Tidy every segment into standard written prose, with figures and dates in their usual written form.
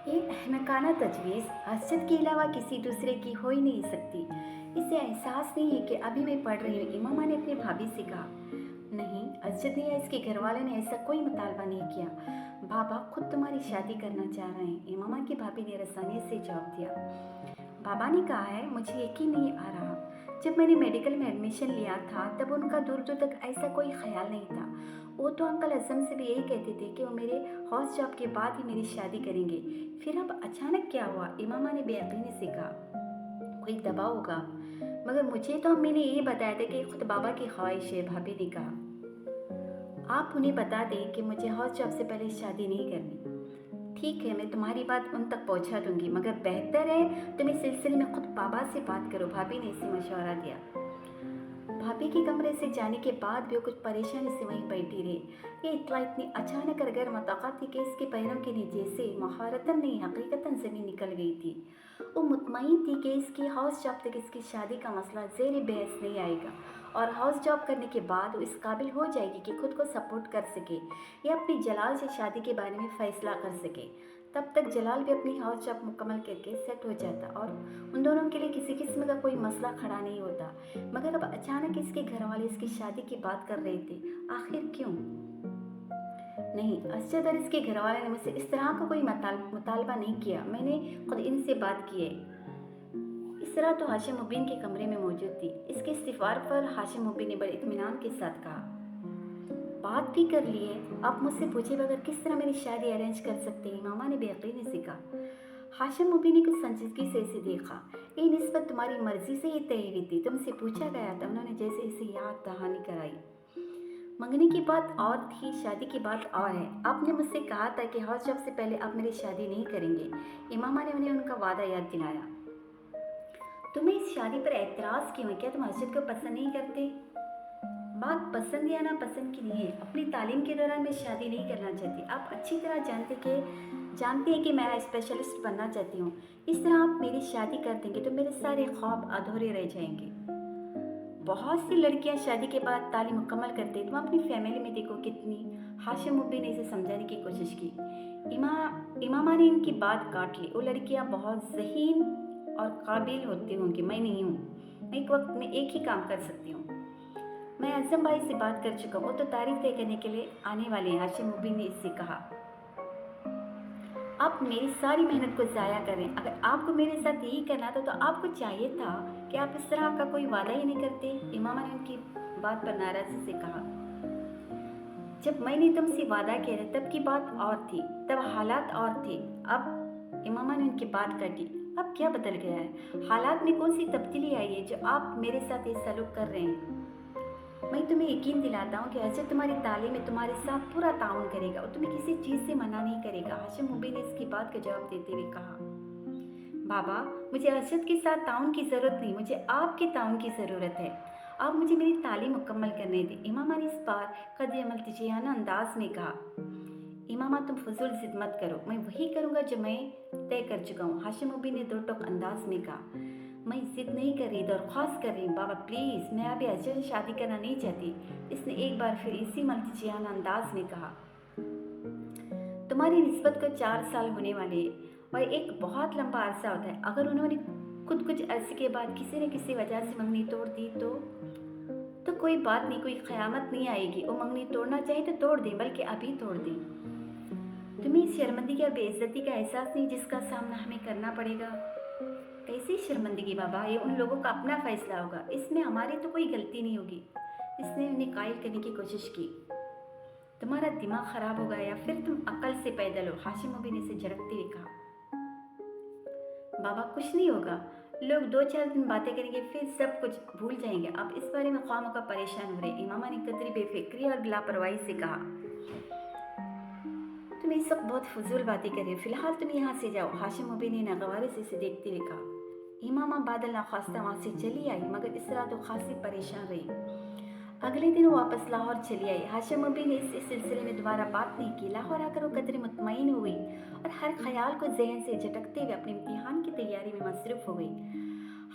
ये अहमकाना तजवीज़ हसरत के अलावा किसी दूसरे की हो ही नहीं सकती। इसे एहसास नहीं है कि अभी मैं पढ़ रही हूँ। इमामा ने अपनी भाभी से कहा। नहीं, हसरत ने या इसके घर वाले ने ऐसा कोई मुतालबा नहीं किया। बाबा खुद तुम्हारी शादी करना चाह रहे हैं, इमामा की भाभी ने रसानी से जवाब दिया। बाबा ने कहा है, मुझे यकीन नहीं आ रहा। जब मैंने मेडिकल में एडमिशन लिया था तब उनका दूर दूर तक ऐसा कोई ख्याल नहीं था। वो तो अंकल अज़म से भी यही कहते थे कि वो मेरे हाउस जॉब के बाद ही मेरी शादी करेंगे। फिर अब अचानक क्या हुआ? इमामा ने बेयकीनी से कहा। कोई दबाव होगा, मगर मुझे तो अम्मी ने ये बताया था कि खुद बाबा की ख्वाहिश है। भाभी ने कहा, आप उन्हें बता दें कि मुझे हाउस जॉब से पहले शादी नहीं करनी। ठीक है, मैं तुम्हारी बात उन तक पहुंचा दूंगी, मगर बेहतर है तुम इस सिलसिले में खुद बाबा से बात करो। भाभी ने इसे मशवरा दिया। भाभी के कमरे से जाने के बाद भी वो कुछ परेशानी से वहीं बैठी रही। ये इतला इतनी अचानक और गैर मुतवक्का थी कि इसके पैरों के नीचे से महारतन नहीं हकीकतन ज़मीन निकल गई थी। वो मुतमईन थी कि इसकी हाउस जॉब तक इसकी शादी का मसला ज़ेर बहस नहीं आएगा, और हाउस जॉब करने के बाद वो इस काबिल हो जाएगी कि खुद को सपोर्ट कर सके या अपनी जलाल से शादी के बारे में फ़ैसला कर सके। तब तक जलाल भी अपनी हाउस जॉब मुकम्मल करके सेट हो जाता और उन दोनों के लिए किसी किस्म का कोई मसला खड़ा नहीं होता। मगर अब अचानक इसके घर वाले इसकी शादी की बात कर रहे थे। आखिर क्यों? नहीं, असद और इसके घर वाले ने मुझसे इस तरह का कोई मुतालबा नहीं किया। मैंने खुद इनसे बात की है। इस तरह तो हाशिम मुबीन के कमरे में मौजूद थी। इसके इस्तिफार पर हाशिम मुबीन ने बड़े इत्मीनान के साथ कहा, बात भी कर लिए, आप मुझसे पूछे बगैर किस तरह मेरी शादी अरेंज कर सकते हैं? मामा ने बेयकीनी से कहा। हाशिम मुबी ने कुछ संजीदगी से इसे देखा। ये निस्बत तुम्हारी मर्जी से ही तय हुई थी, तुमसे पूछा गया था। उन्होंने जैसे इसे याद दहानी कराई। मंगनी की बात और थी, शादी की बात और है। आपने मुझसे कहा था कि हाउस जॉब से पहले आप मेरी शादी नहीं करेंगे। इमामा ने उन्हें उनका वादा याद दिलाया। तुम्हें इस शादी पर एतराज़ क्यों है? क्या तुम हर्षद को पसंद नहीं करते? बात पसंद या ना पसंद की नहीं है। अपनी तालीम के दौरान मैं शादी नहीं करना चाहती। आप अच्छी तरह जानते हैं कि मैं स्पेशलिस्ट बनना चाहती हूँ। इस तरह आप मेरी शादी कर देंगे तो मेरे सारे ख्वाब अधूरे रह जाएंगे। बहुत सी लड़कियां शादी के बाद तालीम मुकम्मल करते हैं, तुम अपनी फैमिली में देखो कितनी। हाशिम मुब्बी ने इसे समझाने की कोशिश की। इमामा ने इनकी बात काट ली। वो लड़कियां बहुत ज़हीन और काबिल होती होंगी, मैं नहीं हूँ। मैं एक वक्त में एक ही काम कर सकती हूँ। मैं आज़म भाई से बात कर चुका हूँ, वो तो तारीख तय करने के लिए आने वाले हैं। हाशिम मुबीन ने इससे कहा, आप मेरी सारी मेहनत को ज़ाया करें। अगर आपको मेरे साथ यही करना था तो आपको चाहिए था कि आप इस तरह का कोई वादा ही नहीं करते। इमामा ने उनकी बात पर नाराज़ी से कहा, जब मैंने तुमसे वादा किया था तब की बात और थी, तब हालात और थे। अब इमामा ने उनकी बात काटी। अब क्या बदल गया है? हालात में कौन सी तब्दीली आई है जो आप मेरे साथ ये सलूक कर रहे हैं? मैं तुम्हें यकीन दिलाता हूँ कि ऐसे तुम्हारी तालीम में तुम्हारे साथ पूरा ताउन करेगा और तुम्हें किसी चीज़ से मना नहीं करेगा। हाशिम मुबी ने इसकी बात का जवाब देते हुए कहा, बाबा मुझे अरशद के साथ ताउन की ज़रूरत नहीं, मुझे आपके ताउन की ज़रूरत है। आप मुझे मेरी तालीम मुकम्मल करने दें। इमामा ने इस बार कदर मल्तजियाना अंदाज में कहा। इमामा तुम फजूल जिद मत करो, मैं वही करूँगा जो मैं तय कर चुका हूँ। हाशिम मुबी ने दो टोक अंदाज में कहा, मैं जिद नहीं कर रही, दरख्वास्त कर रही हूँ। बाबा प्लीज़, मैं अभी अजय से शादी करना नहीं चाहती। इसने एक बार फिर इसी मल्तजियाना अंदाज में कहा। तुम्हारी निस्बत को 4 साल होने वाले और एक बहुत लंबा अरसा होता है। अगर उन्होंने खुद कुछ अरसे के बाद किसी न किसी वजह से मंगनी तोड़ दी तो कोई बात नहीं, कोई क़यामत नहीं आएगी। वो मंगनी तोड़ना चाहे तो तोड़ दें, बल्कि अभी तोड़ दें। तुम्हें इस शर्मिंदगी और बेइज्जती का एहसास नहीं जिसका सामना हमें करना पड़ेगा? कैसी शर्मिंदगी बाबा? ये उन लोगों का अपना फैसला होगा, इसमें हमारी तो कोई गलती नहीं होगी। इसने उन्हें कायल करने की कोशिश की। तुम्हारा दिमाग खराब हो गया या फिर तुम अकल से पैदल हो? हाशिम मुबी ने इसे झड़कते हुए कहा। बाबा कुछ नहीं होगा, लोग 2-4 दिन बातें करेंगे फिर सब कुछ भूल जाएंगे। आप इस बारे में ख्वामों परेशान हो रहे। इमामा ने कदरी बेफिक्री और लापरवाही से कहा, तुम इस वक्त बहुत फजूल बातें कर रहे हो, फिलहाल तुम यहाँ से जाओ। हाशिम मुबी ने नागवारे से इसे देखते हुए कहा। इमामा बादल नाख्वास्ता वहाँ से चली आई, मगर इस तरह तो खासी परेशान रही। अगले दिन वो वापस लाहौर चली आई। हाशिम मुबी ने इस सिलसिले में दोबारा बात नहीं की। लाहौर आकर वो कदर मुतमईन हुई और हर ख्याल को जहन से झटकते हुए अपने इम्तिहान की तैयारी में मसरूफ़ हो गई।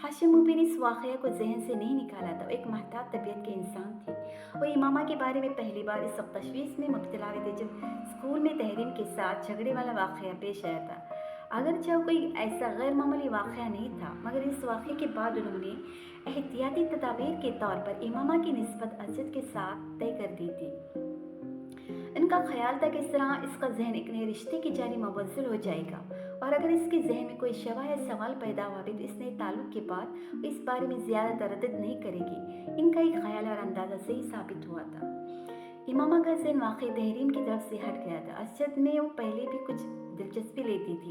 हाशिम मुबी ने इस वाक़या को जहन से नहीं निकाला था। वो एक महताब तबीयत के इंसान थे। वो इमामा के बारे में पहली बार इस वक्त तशवीश में मुब्तला हुए थे जब स्कूल में तहरीम के साथ झगड़े वाला वाक़या पेश आया था। अगरचे वो कोई ऐसा गैर मामूली वाक़या नहीं था, मगर इस वाक़ये के बाद उन्होंने एहतियाती तदाबीर के तौर पर इमामा की निस्बत अज़द के साथ तय कर दी थी। इनका ख्याल था कि इस तरह इसका जहन एक नए रिश्ते की जानी मुबज्जल हो जाएगा, और अगर इसके जहन में कोई शबह या सवाल पैदा हुआ भी तो इस नए ताल्लुक के बाद इस बारे में ज़्यादा तरद्दुद नहीं करेगी। इनका एक ख्याल और अंदाज़ा सही साबित हुआ था। इमामा का जहन वाकई तहरीम की तरफ से हट गया था। अरशद में वो पहले भी कुछ दिलचस्पी लेती थी,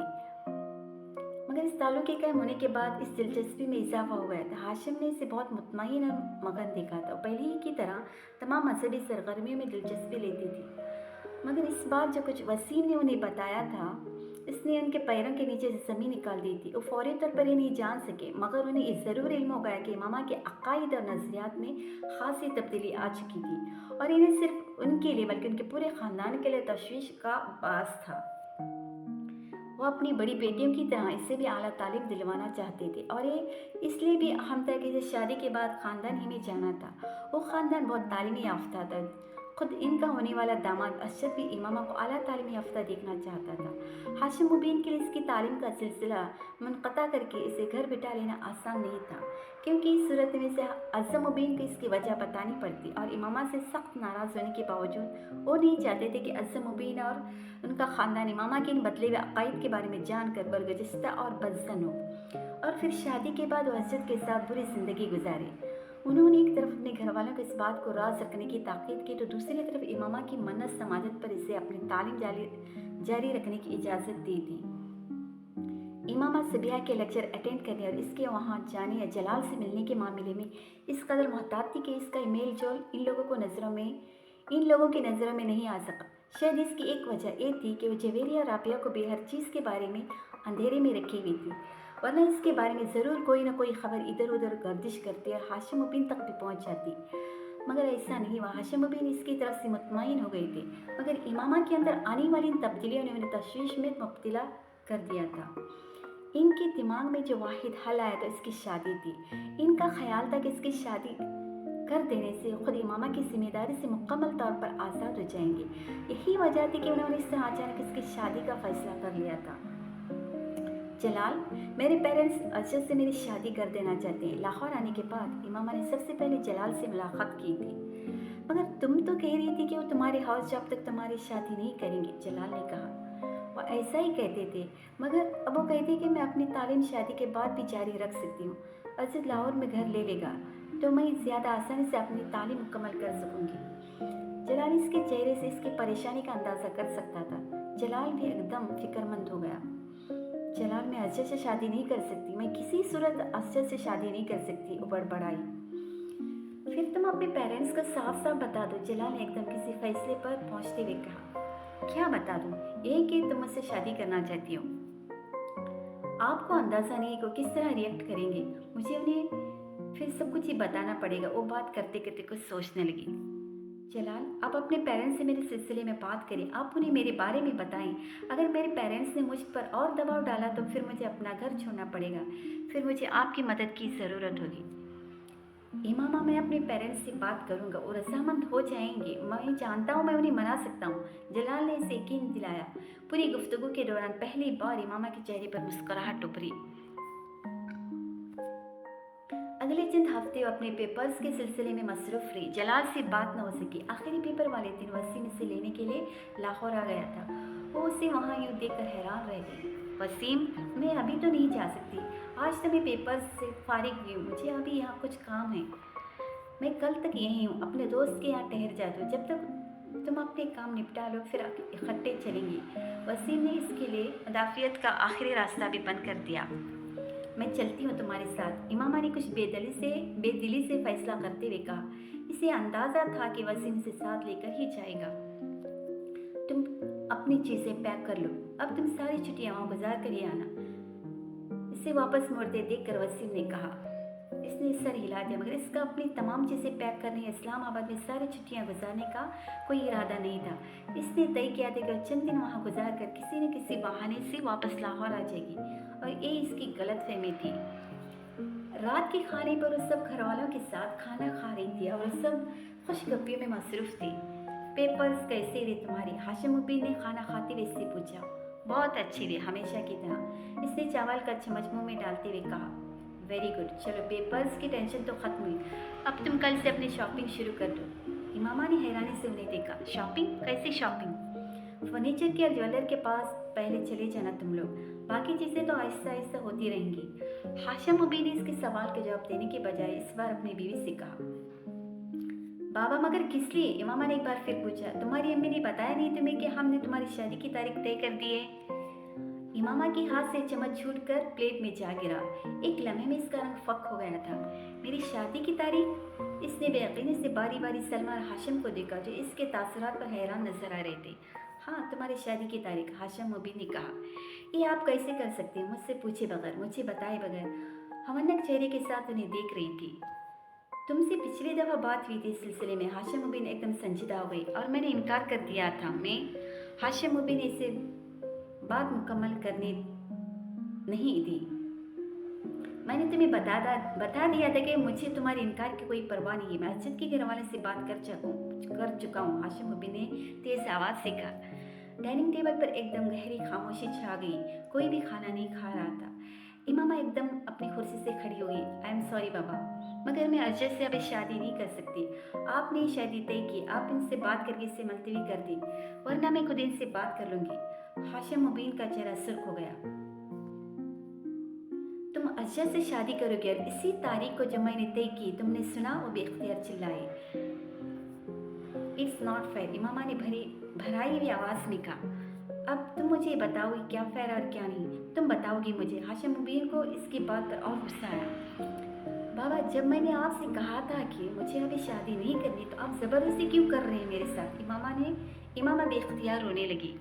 मगर इस ताल्लुक के कायम होने के बाद इस दिलचस्पी में इजाफा हो गया था। हाशिम ने इसे बहुत मुतमईन और मगन देखा था। पहले ही की तरह तमाम मजहबी सरगर्मियों में दिलचस्पी लेती थी, मगर इस बार जो कुछ वसीम ने उन्हें बताया था इसने उनके पैरों के नीचे से ज़मीन निकाल दी थी। वो फौरी तौर पर ये नहीं जान सके, मगर उन्हें इस ज़रूर इल्म हो गया कि इमामा के अकायद और नज़रियात में खासी तब्दीली आ चुकी थी, और इन्हें सिर्फ उनके लिए बल्कि उनके पूरे ख़ानदान के लिए तशवीश का बास था। वो अपनी बड़ी बेटियों की तरह इससे भी आला तालीम दिलवाना चाहते थे, और ये इसलिए भी अहम था कि इसे शादी के बाद ख़ानदान ही में जाना था। वो ख़ानदान बहुत तालीमी याफ्ता था। खुद इनका होने वाला दामाद अरशद भी इमामा को आला तालीम याफ्ता देखना चाहता था। हाशिम मुबीन के लिए इसकी तालीम का सिलसिला मुनक़ता करके इसे घर बिठा लेना आसान नहीं था, क्योंकि इस सूरत में से अज़म मुबीन को इसकी वजह बतानी पड़ती, और इमामा से सख्त नाराज़ होने के बावजूद वो नहीं चाहते थे कि अज़म मुबीन और उनका ख़ानदान इमामा के इन बदले हुए अकायद के बारे में जानकर बरगजिस्ता और बदज़न हो, और फिर शादी के बाद वो अरशद के साथ बुरी ज़िंदगी गुजारे। उन्होंने एक तरफ अपने घर वालों को इस बात को राज रखने की ताकीद की, तो दूसरी तरफ इमामा की मन्नत समाजत पर इसे अपनी तालीम जारी रखने की इजाज़त दी थी। इमामा सबिया के लेक्चर अटेंड करने और इसके वहाँ जाने या जलाल से मिलने के मामले में इस कदर मोहतात थी कि इसका मेल जोल इन लोगों की नज़रों में नहीं आ सका। शायद इसकी एक वजह ये थी कि वो जवेरिया और राबिया को भी हर चीज़ के बारे में अंधेरे में रखी हुई थी, वरना इसके बारे में ज़रूर कोई ना कोई खबर इधर उधर गर्दिश करती और हाशिम मुबीन तक भी पहुंच जाती, मगर ऐसा नहीं हुआ। हाशिम मुबीन इसकी तरफ से मुतमईन हो गए थे, मगर इमामा के अंदर आने वाली इन तब्दीलियों ने उन्हें तशवीश में मुब्तला कर दिया था। इनके दिमाग में जो वाहिद हल आया तो इसकी शादी थी। इनका ख्याल था कि इसकी शादी कर देने से खुद इमामा की जिम्मेदारी से मुकम्मल तौर पर आज़ाद हो जाएंगे। यही वजह थी कि उन्होंने इस तरह अचानक इसकी शादी का फैसला कर लिया था। जलाल, मेरे पेरेंट्स अरशद से मेरी शादी कर देना चाहते हैं। लाहौर आने के बाद इमामा ने सबसे पहले जलाल से मुलाकात की थी। मगर तुम तो कह रही थी कि वो तुम्हारे हाउस जब तक तुम्हारी शादी नहीं करेंगे, जलाल ने कहा। वो ऐसा ही कहते थे, मगर अब वो कहते कि मैं अपनी तालीम शादी के बाद भी जारी रख सकती हूँ। अरशद लाहौर में घर ले लेगा तो मैं ज़्यादा आसानी से अपनी तालीम मुकम्मल कर सकूँगी। जलाल इसके चेहरे से इसकी परेशानी का अंदाज़ा कर सकता था। जलाल भी एकदम फिक्रमंद हो गया। जलाल, मैं अरशद से शादी नहीं कर सकती, मैं किसी सूरत अरशद से शादी नहीं कर सकती, वो बड़बड़ाई। फिर तुम अपने पेरेंट्स को साफ साफ बता दो, जलाल ने एकदम किसी फैसले पर पहुंचते हुए कहा। क्या बता दूं? ये कि तुम मुझसे शादी करना चाहती हो। आपको अंदाज़ा नहीं कि वो किस तरह रिएक्ट करेंगे। मुझे उन्हें फिर सब कुछ ही बताना पड़ेगा। वो बात करते करते कुछ सोचने लगी। जलाल, आप अपने पेरेंट्स से मेरे सिलसिले में बात करें, आप उन्हें मेरे बारे में बताएं। अगर मेरे पेरेंट्स ने मुझ पर और दबाव डाला तो फिर मुझे अपना घर छोड़ना पड़ेगा, फिर मुझे आपकी मदद की ज़रूरत होगी। इमामा, मैं अपने पेरेंट्स से बात करूंगा, वो रजामंद हो जाएंगे। मैं जानता हूँ मैं उन्हें मना सकता हूँ, जलाल ने इसे यकीन दिलाया। पूरी गुफ्तगू के दौरान पहली बार इमामा के चेहरे पर मुस्कुराहट उभरी। अगले चंद हफ्ते अपने पेपर्स के सिलसिले में मसरूफ़ रही। जलाल से बात न हो सकी। आखिरी पेपर वाले दिन वसीम इसे लेने के लिए लाहौर आ गया था। वो उसे वहाँ यूँ देखकर हैरान रह गई। वसीम, मैं अभी तो नहीं जा सकती, आज तो मैं पेपर्स से फारिग हुई हूँ, मुझे अभी यहाँ कुछ काम है। मैं कल तक यहीं हूँ, अपने दोस्त के यहाँ ठहर जा दो, जब तक तुम अपने काम निपटा लो फिर इकट्ठे चलेंगे। वसीम ने इसके लिए मुदाफ़ियत का आखिरी रास्ता भी बंद कर दिया। मैं चलती हूँ तुम्हारे साथ, इमामा ने कुछ बेदिली से फैसला करते हुए कहा। इसे अंदाज़ा था कि वसीम इसे साथ लेकर ही जाएगा। तुम अपनी चीज़ें पैक कर लो, अब तुम सारी छुट्टियाँ वहाँ गुजार कर ही आना। इसे वापस मुड़ते देखकर वसीम ने कहा। इसने सर हिला दिया, मगर इसका अपनी तमाम चीज़ें पैक करने इस्लामाबाद में सारी छुट्टियाँ गुजारने का कोई इरादा नहीं था। इसने तय किया था कि चंद दिन वहाँ गुजार कर किसी न किसी बहाने से वापस लाहौर आ जाएगी, और ये इसकी गलतफहमी थी। रात के खाने पर वो सब घरवालों के साथ खाना खा रही थी और सब खुशगपियों में मसरूफ़ थे। पेपर्स कैसे रहे तुम्हारे? हाशिम मुबीन ने खाना खाते हुए इससे पूछा। बहुत अच्छी भी, हमेशा की तरह। इसने चावल का चम्मच मुंह में डालते हुए कहा, वेरी गुड, चलो पेपर्स की टेंशन तो खत्म हुई, अब तुम कल से अपनी शॉपिंग शुरू कर दो। इमामा ने हैरानी से उन्हें देखा, शॉपिंग? कैसी शॉपिंग? फर्नीचर के और ज्वेलर के पास पहले चले जाना तुम लोग, बाकी चीज़ें तो आहिस्ता आहिस्ता होती रहेंगी। हाशम मुबी ने इसके सवाल का जवाब देने के बजाय इस बार अपनी बीवी से कहा, बाबा मगर किस लिए? इमामा ने एक बार फिर पूछा, तुम्हारी अम्मी ने बताया नहीं तुम्हें कि हमने तुम्हारी शादी की तारीख तय कर दी है? इमामा के हाथ से चम्मच छूटकर प्लेट में जा गिरा। एक लम्हे में इसका रंग फक हो गया था। मेरी शादी की तारीख? इसने बेयकीनी से बारी बारी सलमा और हाशिम को देखा जो इसके तासुरात पर हैरान नजर आ रहे थे। हाँ, तुम्हारी शादी की तारीख, हाशिम मुबीन ने कहा। ये आप कैसे कर सकते हैं मुझसे पूछे बगैर, मुझे बताए बगैर? हमन्नक चेहरे के साथ उन्हें देख रही थी। तुमसे पिछली दफ़ा बात हुई थी इस सिलसिले में। हाशिम मुबीन एकदम संजीदा हो गई। और मैंने इनकार कर दिया था। मैं हाशिम मुबीन ने इसे बात मुकम्मल करने नहीं दी। मैंने तुम्हें बता दिया था कि मुझे तुम्हारे इनकार की कोई परवाह नहीं है। मैं अजद के घर वाले से बात कर चुका हूँ, हाशिम मुबीन ने तेज आवाज़ से कहा। डाइनिंग टेबल पर एकदम गहरी खामोशी छा गई। कोई भी खाना नहीं खा रहा था। इमामा एकदम अपनी कुर्सी से खड़ी हो गई। आई एम सॉरी बाबा, मगर मैं अजय से अभी शादी नहीं कर सकती। आपने शादी तय की, आप इनसे बात करके इसे मुलतवी कर दी, वरना मैं खुद इनसे बात कर लूँगी। हाशिम मुबीन का चेहरा सुर्ख हो गया। तुम अजय से शादी करोगे और इसी तारीख को जब मैंने तय की तुमने सुना? वो बेख्तियार चिल्लाए। इट्स नॉट फेयर, इमामा ने भराई हुई आवाज़ में कहा। अब तुम मुझे बताओगी क्या फेयर और क्या नहीं? तुम बताओगी मुझे? हाशिम मुबीन को इसकी बात पर और गुस्सा आया। बाबा, जब मैंने आपसे कहा था कि मुझे अभी शादी नहीं करनी तो आप ज़बरदस्ती क्यों कर रहे हैं मेरे साथ? इमामा बेख्तियार रोने लगी।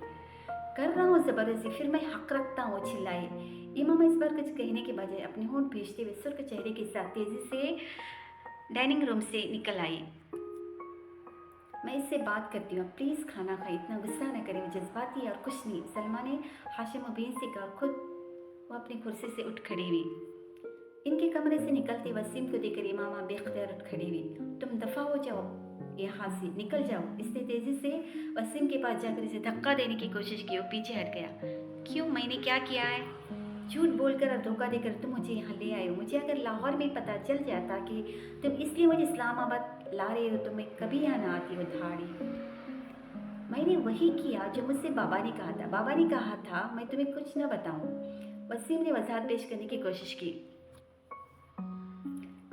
कर रहा हूँ ज़बरदस्ती, फिर मैं हक रखता हूँ, चिल्लाए। इमामा इस बार कुछ कहने के बजाय अपने होंठ भींचते हुए सुर्ख चेहरे के साथ तेज़ी से डाइनिंग रूम से निकल आई। मैं इससे बात करती हूँ, प्लीज़ खाना खाए, इतना गुस्सा न करें, जज्बाती और कुछ नहीं, सलमा ने हाशिम मुबीन से कहा। खुद वो अपनी कुर्सी से उठ खड़ी हुई। इनके कमरे से निकलते वसीम को देखकर इमामा बेख्तियार उठ खड़ी हुई। तुम दफ़ा हो जाओ यहाँ से, निकल जाओ। इसने तेज़ी से वसीम के पास जाकर इसे धक्का देने की कोशिश की। वो पीछे हट गया। क्यों? मैंने क्या किया है? झूठ बोलकर और धोखा देकर तुम मुझे यहाँ ले आए हो। मुझे अगर लाहौर में पता चल जाता कि तुम इसलिए मुझे इस्लामाबाद ला रहे हो तो मैं कभी यहाँ ना आती हो। धाड़ी, मैंने वही किया जो मुझसे बाबा ने कहा था। बाबा ने कहा था मैं तुम्हें कुछ न बताऊं। वसीम ने वजाहत पेश करने की कोशिश की।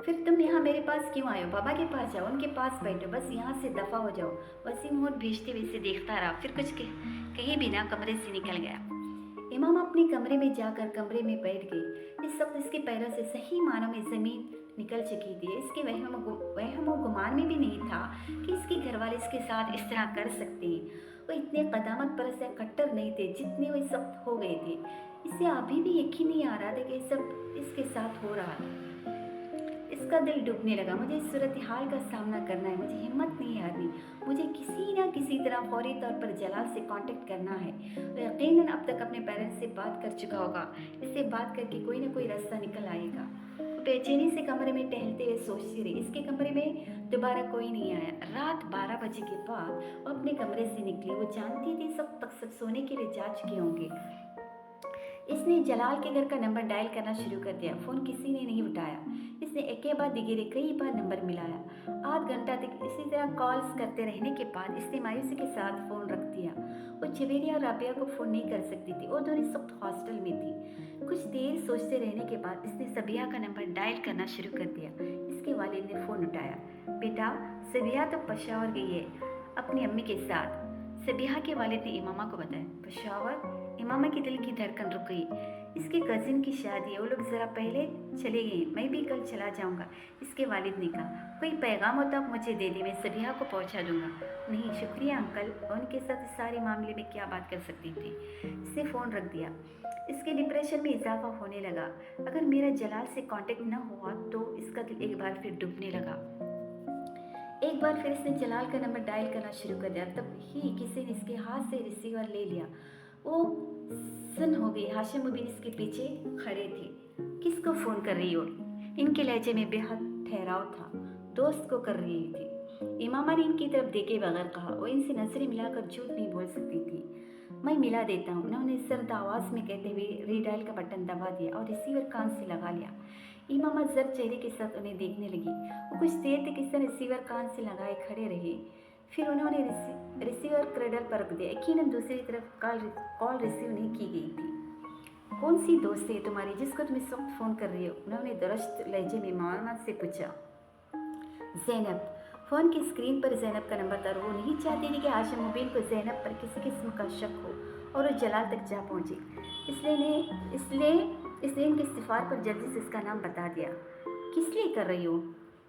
फिर तुम यहाँ मेरे पास क्यों आए हो? बाबा के पास जाओ, उनके पास बैठो, बस यहाँ से दफ़ा हो जाओ। वसीम होठ भींचते हुए इसे देखता रहा, फिर कुछ कहे बिना कमरे से निकल गया। इमाम अपने कमरे में जाकर कमरे में बैठ गई। इस वक्त इसके पैरों से सही मानों में ज़मीन निकल चुकी थी। इसके वहम गुमान में भी नहीं था कि इसके घर वाले इसके साथ इस तरह कर सकते हैं। वो इतने कदामत परस्त या कट्टर नहीं थे जितने वो इस वक्त हो गए थे। इसे अभी भी यकीन नहीं आ रहा था कि सब इसके साथ हो रहा था। इसका दिल डूबने लगा। मुझे इस सूरत हाल का सामना करना है, मुझे हिम्मत नहीं हारनी। मुझे किसी ना किसी तरह फौरी तौर पर जलाल से कांटेक्ट करना है। वो यकीनन अब तक अपने पेरेंट्स से बात कर चुका होगा। इससे बात करके कोई ना कोई रास्ता निकल आएगा। वो बेचैनी से कमरे में टहलते हुए सोचती रही। इसके कमरे में दोबारा कोई नहीं आया। रात 12 बजे के बाद वो अपने कमरे से निकली। वो जानती थी सब तक सब सोने के लिए जा चुके होंगे। इसने जलाल के घर का नंबर डायल करना शुरू कर दिया। फ़ोन किसी ने नहीं उठाया। इसने एक के बाद दिगेरे कई बार नंबर मिलाया। आध घंटा तक इसी तरह कॉल्स करते रहने के बाद इसने मायूसी के साथ फ़ोन रख दिया। वो जवेरिया और राबिया को फ़ोन नहीं कर सकती थी। वो दोनों सख्त हॉस्टल में थी। कुछ देर सोचते रहने के बाद इसने सबिया का नंबर डायल करना शुरू कर दिया। इसके वालिद ने फ़ोन उठाया। बेटा, सबिया तो पेशावर गई है अपनी अम्मी के साथ। सबिया के वालिद ने इमामा को बताया। पेशावर? इमामा की दिल की धड़कन रुक गई। इसके कज़िन की शादी है, वो लोग ज़रा पहले चले गए। मैं भी कल चला जाऊंगा, इसके वालिद ने कहा। कोई पैगाम हो तो आप मुझे दे दी, मैं सबिया को पहुंचा दूंगा। नहीं शुक्रिया अंकल, उनके साथ इस सारे मामले में क्या बात कर सकती थी। इसने फ़ोन रख दिया। इसके डिप्रेशन में इजाफा होने लगा। अगर मेरा जलाल से कांटेक्ट न हुआ तो इसका दिल एक बार फिर डूबने लगा। एक बार फिर इसने जलाल का नंबर डायल करना शुरू कर दिया। तब ही किसी ने इसके हाथ से रिसीवर ले लिया। वो सुन हो गई। हाशिम मुबीन इसके पीछे खड़े थे। किसको फ़ोन कर रही हो? इनके लहजे में बेहद ठहराव था। दोस्त को कर रही थी। इमामा ने इनकी तरफ देखे बगैर कहा। वो इनसे नजरें मिलाकर झूठ नहीं बोल सकती थी। मैं मिला देता हूँ, उन्होंने सर्द आवाज़ में कहते हुए रीडायल का बटन दबा दिया और रिसीवर कान से लगा लिया। इमामा जर चेहरे के साथ उन्हें देखने लगी। वो कुछ देर तक इस तरह रिसीवर कान से लगाए खड़े रहे। फिर उन्होंने रिसीवर क्रेडल पर रख दिया। यकीनन दूसरी तरफ कॉल रिसीव नहीं की गई थी। कौन सी दोस्त है तुम्हारी जिसको तुम इस वक्त फ़ोन कर रही हो? उन्होंने दुरुस्त लहजे में मामूद से पूछा। ज़ैनब। फ़ोन की स्क्रीन पर ज़ैनब का नंबर था। वो नहीं चाहती थी कि हाशिम मुबीन को ज़ैनब पर किसी किस्म का शक हो और वो जलाल तक जा पहुंची। इसलिए इनके इस्तिफ़ार पर जल्दी से इसका नाम बता दिया। किस लिए कर रही हो?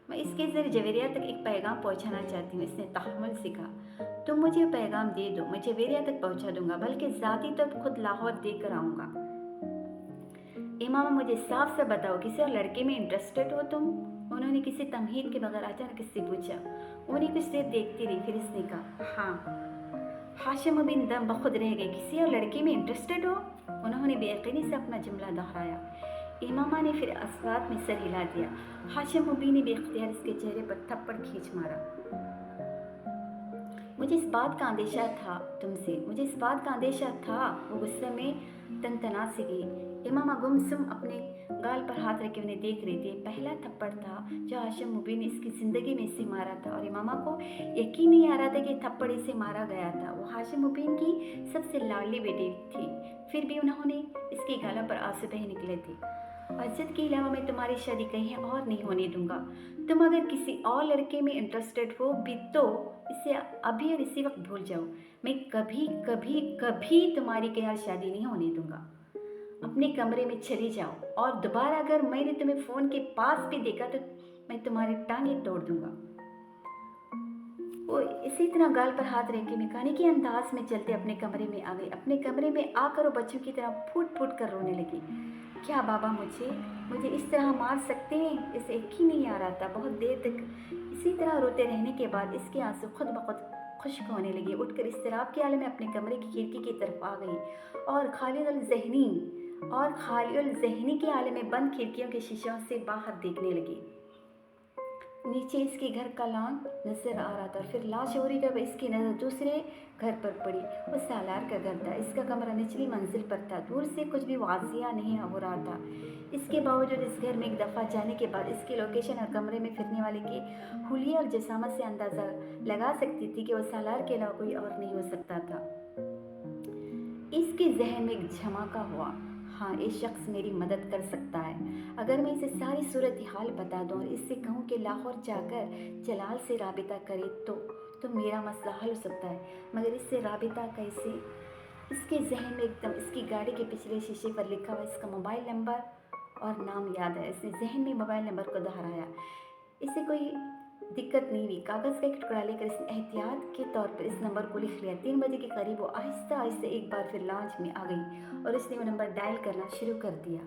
मैं इसके ज़रिए जवेरिया तक एक पैगाम पहुंचाना चाहती हूँ, इसने तहम्मुल से कहा। तुम मुझे पैगाम दे दो, मैं जवेरिया तक पहुंचा दूंगा, बल्कि ज़ाती तौर पर खुद लाहौर देख कर आऊँगा। इमामा, मुझे साफ साफ बताओ, किसी और लड़के में इंटरेस्टेड हो तुम? उन्होंने किसी तमहीद के बगैर अचानक इससे पूछा। उन्हें कुछ देर देखती रही, फिर इसने कहा, हाँ। हाशिम मुबीन दम बखुद रह गए। किसी और लड़के में इंटरेस्टेड हो? उन्होंने बेयकीनी से अपना जुमला दोहराया। इमामा ने फिर अस्वात में सर हिला दिया। हाशिम मुबीन ने बेख्तियार इसके चेहरे पर थप्पड़ खींच मारा। मुझे इस बात का अंदेशा था तुमसे, मुझे इस बात का अंदेशा था। वो गुस्से में तनतना सी गई। इमामा गुमसुम अपने गाल पर हाथ रखे उन्हें देख रही थी। पहला थप्पड़ था जो हाशिम मुबीन ने इसकी ज़िंदगी में इसे मारा था और इमामा को यकीन नहीं आ रहा था कि थप्पड़ इसे मारा गया था। वो हाशिम मुबीन की सबसे लाडली बेटी थी, फिर भी उन्होंने इसके गालों पर आंसू बह निकले थे। अजद के अलावा मैं तुम्हारी शादी कहीं और नहीं होने दूंगा। तुम अगर किसी और लड़के में इंटरेस्टेड हो भी तो इसे अभी और इसी वक्त भूल जाओ। मैं कभी कभी कभी तुम्हारी कहीं और शादी नहीं होने दूंगा। अपने कमरे में चली जाओ और दोबारा अगर मैंने तुम्हें फ़ोन के पास भी देखा तो मैं तुम्हारी टांगें तोड़ दूंगा। वो इसी तरह गाल पर हाथ रख के मिकाने के अंदाज में चलते अपने कमरे में आ गई। अपने कमरे में आकर वो बच्चों की तरह फूट फूट कर रोने लगी। क्या बाबा मुझे इस तरह मार सकते हैं? इसे एक ही नहीं आ रहा था। बहुत देर तक इसी तरह रोते रहने के बाद इसके आंसू खुद ब खुद खुश्क होने लगे। उठकर इस्तिराब के आलम में अपने कमरे की खिड़की की तरफ आ गई और खाली उल जहनी के आलम में बंद खिड़कियों के शीशों से बाहर देखने लगी। नीचे इसके घर का लॉन नजर आ रहा था। फिर लाशौरी जब इसकी नज़र दूसरे घर पर पड़ी, वो सालार का घर था। इसका कमरा निचली मंजिल पर था। दूर से कुछ भी वाजिया नहीं हो रहा था। इसके बावजूद इस घर में एक दफ़ा जाने के बाद इसकी लोकेशन और कमरे में फिरने वाले की हुलिया और जसामत से अंदाज़ा लगा सकती थी कि वो सालार के अलावा कोई और नहीं हो सकता था। इसके जहन में एक झमाका हुआ। हाँ, ये शख्स मेरी मदद कर सकता है। अगर मैं इसे सारी सूरत हाल बता दूँ और इससे कहूँ कि लाहौर जाकर जलाल से राबिता करे तो मेरा मसला हल हो सकता है। मगर इससे राबिता कैसे? इसके जहन में एकदम इसकी गाड़ी के पिछले शीशे पर लिखा हुआ इसका मोबाइल नंबर और नाम याद है। इसने जहन में मोबाइल नंबर को दोहराया। इसे कोई दिक्कत नहीं हुई। कागज़ का एक टुकड़ा लेकर इसने एहतियात के तौर पर इस नंबर को लिख लिया। 3 बजे के करीब वो आहिस्ता आहिस्ता एक बार फिर लॉन्च में आ गई और इसने वो नंबर डायल करना शुरू कर दिया।